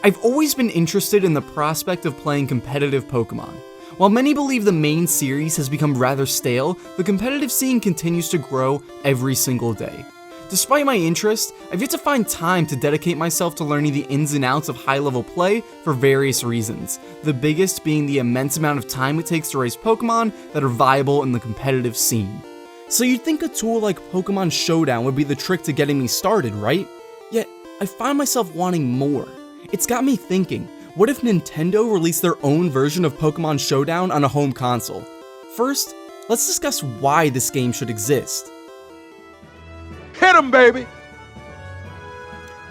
I've always been interested in the prospect of playing competitive Pokemon. While many believe the main series has become rather stale, the competitive scene continues to grow every single day. Despite my interest, I've yet to find time to dedicate myself to learning the ins and outs of high-level play for various reasons, the biggest being the immense amount of time it takes to raise Pokemon that are viable in the competitive scene. So you'd think a tool like Pokemon Showdown would be the trick to getting me started, right? Yet, I find myself wanting more. It's got me thinking, what if Nintendo released their own version of Pokemon Showdown on a home console? First, let's discuss why this game should exist. Hit 'em, baby!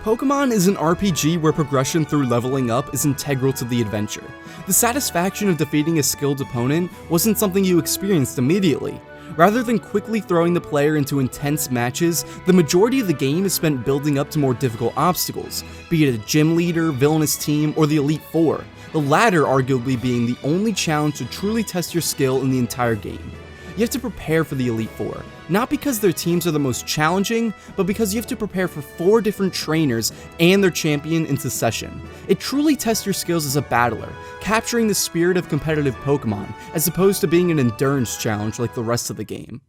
Pokemon is an RPG where progression through leveling up is integral to the adventure. The satisfaction of defeating a skilled opponent wasn't something you experienced immediately. Rather than quickly throwing the player into intense matches, the majority of the game is spent building up to more difficult obstacles, be it a gym leader, villainous team, or the Elite Four, the latter arguably being the only challenge to truly test your skill in the entire game. You have to prepare for the Elite Four, not because their teams are the most challenging, but because you have to prepare for 4 different trainers and their champion in succession. It truly tests your skills as a battler, capturing the spirit of competitive Pokemon, as opposed to being an endurance challenge like the rest of the game.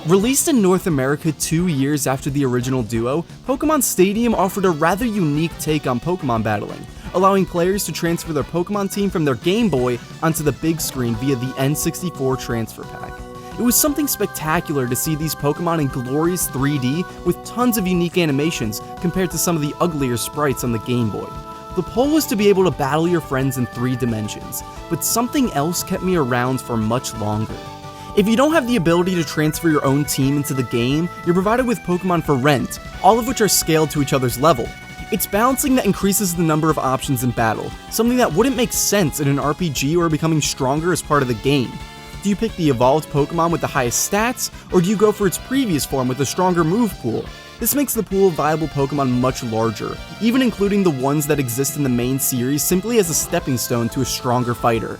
Released in North America 2 years after the original Duo, Pokemon Stadium offered a rather unique take on Pokemon battling, allowing players to transfer their Pokemon team from their Game Boy onto the big screen via the N64 transfer pack. It was something spectacular to see these Pokemon in glorious 3D with tons of unique animations compared to some of the uglier sprites on the Game Boy. The pull was to be able to battle your friends in 3 dimensions, but something else kept me around for much longer. If you don't have the ability to transfer your own team into the game, you're provided with Pokemon for rent, all of which are scaled to each other's level. It's balancing that increases the number of options in battle, something that wouldn't make sense in an RPG or becoming stronger as part of the game. Do you pick the evolved Pokemon with the highest stats, or do you go for its previous form with a stronger move pool? This makes the pool of viable Pokemon much larger, even including the ones that exist in the main series simply as a stepping stone to a stronger fighter.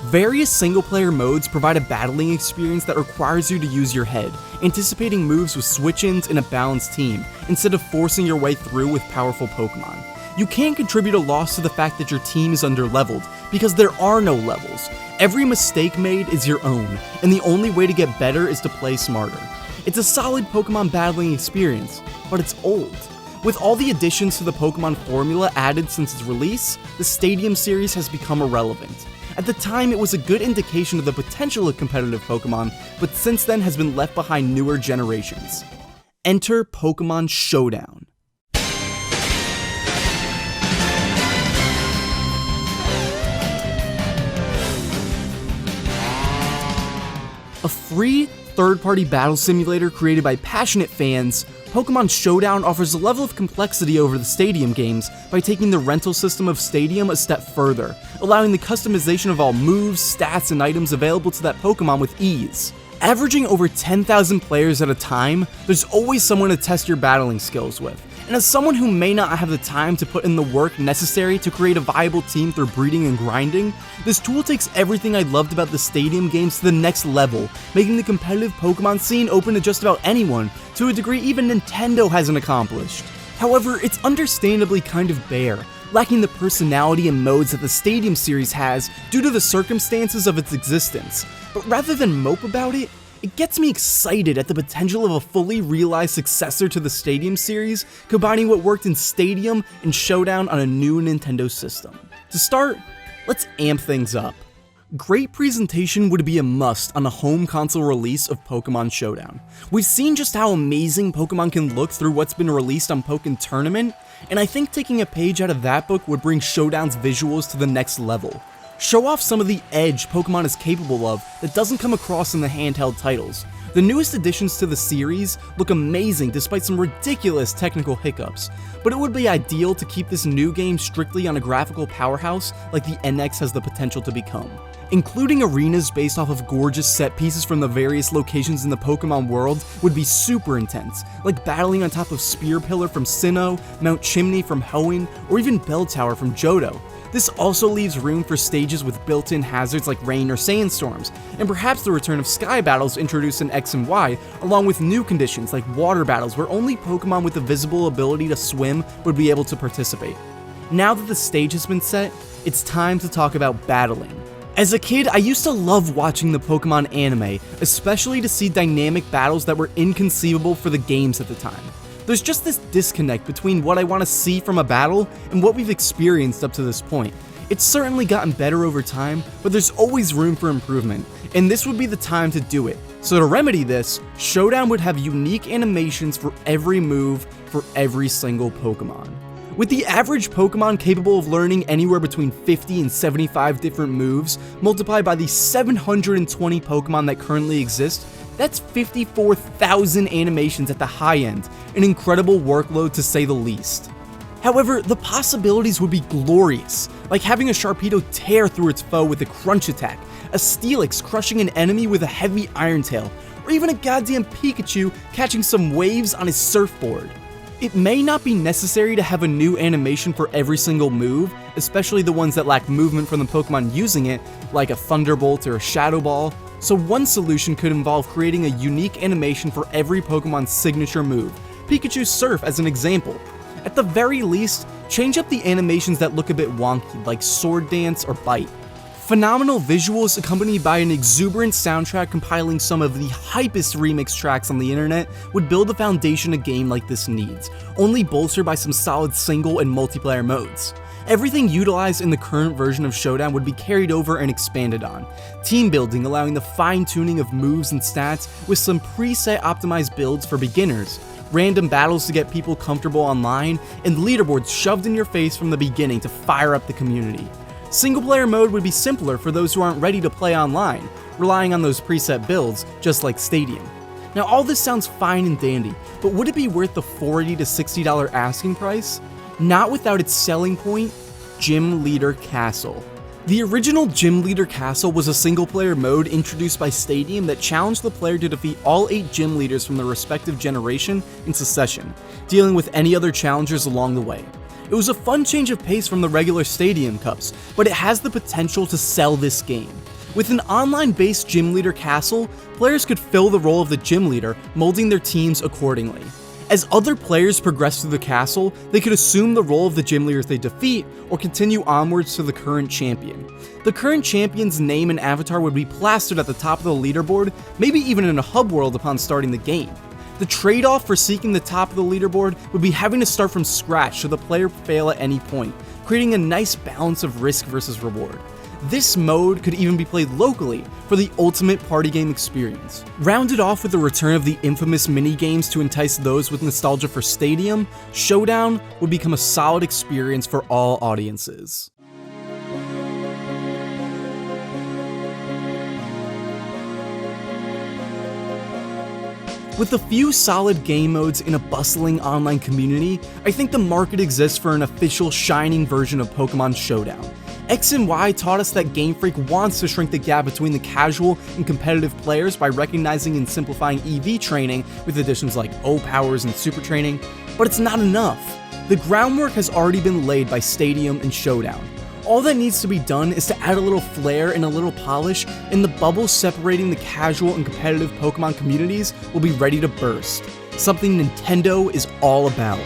Various single-player modes provide a battling experience that requires you to use your head, anticipating moves with switch-ins in a balanced team, instead of forcing your way through with powerful Pokemon. You can't contribute a loss to the fact that your team is under-leveled, because there are no levels. Every mistake made is your own, and the only way to get better is to play smarter. It's a solid Pokemon battling experience, but it's old. With all the additions to the Pokemon formula added since its release, the Stadium series has become irrelevant. At the time, it was a good indication of the potential of competitive Pokemon, but since then has been left behind newer generations. Enter Pokemon Showdown. A free, third-party battle simulator created by passionate fans, Pokemon Showdown offers a level of complexity over the Stadium games by taking the rental system of Stadium a step further, allowing the customization of all moves, stats, and items available to that Pokemon with ease. Averaging over 10,000 players at a time, there's always someone to test your battling skills with. And as someone who may not have the time to put in the work necessary to create a viable team through breeding and grinding, this tool takes everything I loved about the Stadium games to the next level, making the competitive Pokemon scene open to just about anyone, to a degree even Nintendo hasn't accomplished. However, it's understandably kind of bare, lacking the personality and modes that the Stadium series has due to the circumstances of its existence. But rather than mope about it, it gets me excited at the potential of a fully realized successor to the Stadium series, combining what worked in Stadium and Showdown on a new Nintendo system. To start, let's amp things up. Great presentation would be a must on a home console release of Pokemon Showdown. We've seen just how amazing Pokemon can look through what's been released on Pokken Tournament, and I think taking a page out of that book would bring Showdown's visuals to the next level. Show off some of the edge Pokemon is capable of that doesn't come across in the handheld titles. The newest additions to the series look amazing despite some ridiculous technical hiccups, but it would be ideal to keep this new game strictly on a graphical powerhouse like the NX has the potential to become. Including arenas based off of gorgeous set pieces from the various locations in the Pokemon world would be super intense, like battling on top of Spear Pillar from Sinnoh, Mount Chimney from Hoenn, or even Bell Tower from Johto. This also leaves room for stages with built-in hazards like rain or sandstorms, and perhaps the return of sky battles introduced in X and Y, along with new conditions like water battles where only Pokemon with the visible ability to swim would be able to participate. Now that the stage has been set, it's time to talk about battling. As a kid, I used to love watching the Pokemon anime, especially to see dynamic battles that were inconceivable for the games at the time. There's just this disconnect between what I want to see from a battle and what we've experienced up to this point. It's certainly gotten better over time, but there's always room for improvement, and this would be the time to do it. So to remedy this, Showdown would have unique animations for every move for every single Pokemon. With the average Pokemon capable of learning anywhere between 50 and 75 different moves, multiplied by the 720 Pokemon that currently exist, that's 54,000 animations at the high end, an incredible workload to say the least. However, the possibilities would be glorious, like having a Sharpedo tear through its foe with a crunch attack, a Steelix crushing an enemy with a heavy Iron Tail, or even a goddamn Pikachu catching some waves on his surfboard. It may not be necessary to have a new animation for every single move, especially the ones that lack movement from the Pokemon using it, like a Thunderbolt or a Shadow Ball, so one solution could involve creating a unique animation for every Pokemon's signature move, Pikachu's Surf as an example. At the very least, change up the animations that look a bit wonky, like Sword Dance or Bite. Phenomenal visuals accompanied by an exuberant soundtrack compiling some of the hypest remix tracks on the internet would build the foundation a game like this needs, only bolstered by some solid single and multiplayer modes. Everything utilized in the current version of Showdown would be carried over and expanded on. Team building allowing the fine-tuning of moves and stats with some preset optimized builds for beginners, random battles to get people comfortable online, and leaderboards shoved in your face from the beginning to fire up the community. Single-player mode would be simpler for those who aren't ready to play online, relying on those preset builds, just like Stadium. Now all this sounds fine and dandy, but would it be worth the $40 to $60 asking price? Not without its selling point, Gym Leader Castle. The original Gym Leader Castle was a single-player mode introduced by Stadium that challenged the player to defeat all 8 gym leaders from their respective generation in succession, dealing with any other challengers along the way. It was a fun change of pace from the regular Stadium Cups, but it has the potential to sell this game. With an online-based Gym Leader Castle, players could fill the role of the gym leader, molding their teams accordingly. As other players progress through the castle, they could assume the role of the gym leaders they defeat, or continue onwards to the current champion. The current champion's name and avatar would be plastered at the top of the leaderboard, maybe even in a hub world upon starting the game. The trade-off for seeking the top of the leaderboard would be having to start from scratch should the player fail at any point, creating a nice balance of risk versus reward. This mode could even be played locally for the ultimate party game experience. Rounded off with the return of the infamous mini-games to entice those with nostalgia for Stadium, Showdown would become a solid experience for all audiences. With a few solid game modes in a bustling online community, I think the market exists for an official shining version of Pokemon Showdown. X and Y taught us that Game Freak wants to shrink the gap between the casual and competitive players by recognizing and simplifying EV training with additions like O-Powers and Super Training, but it's not enough. The groundwork has already been laid by Stadium and Showdown. All that needs to be done is to add a little flair and a little polish, and the bubble separating the casual and competitive Pokemon communities will be ready to burst. Something Nintendo is all about.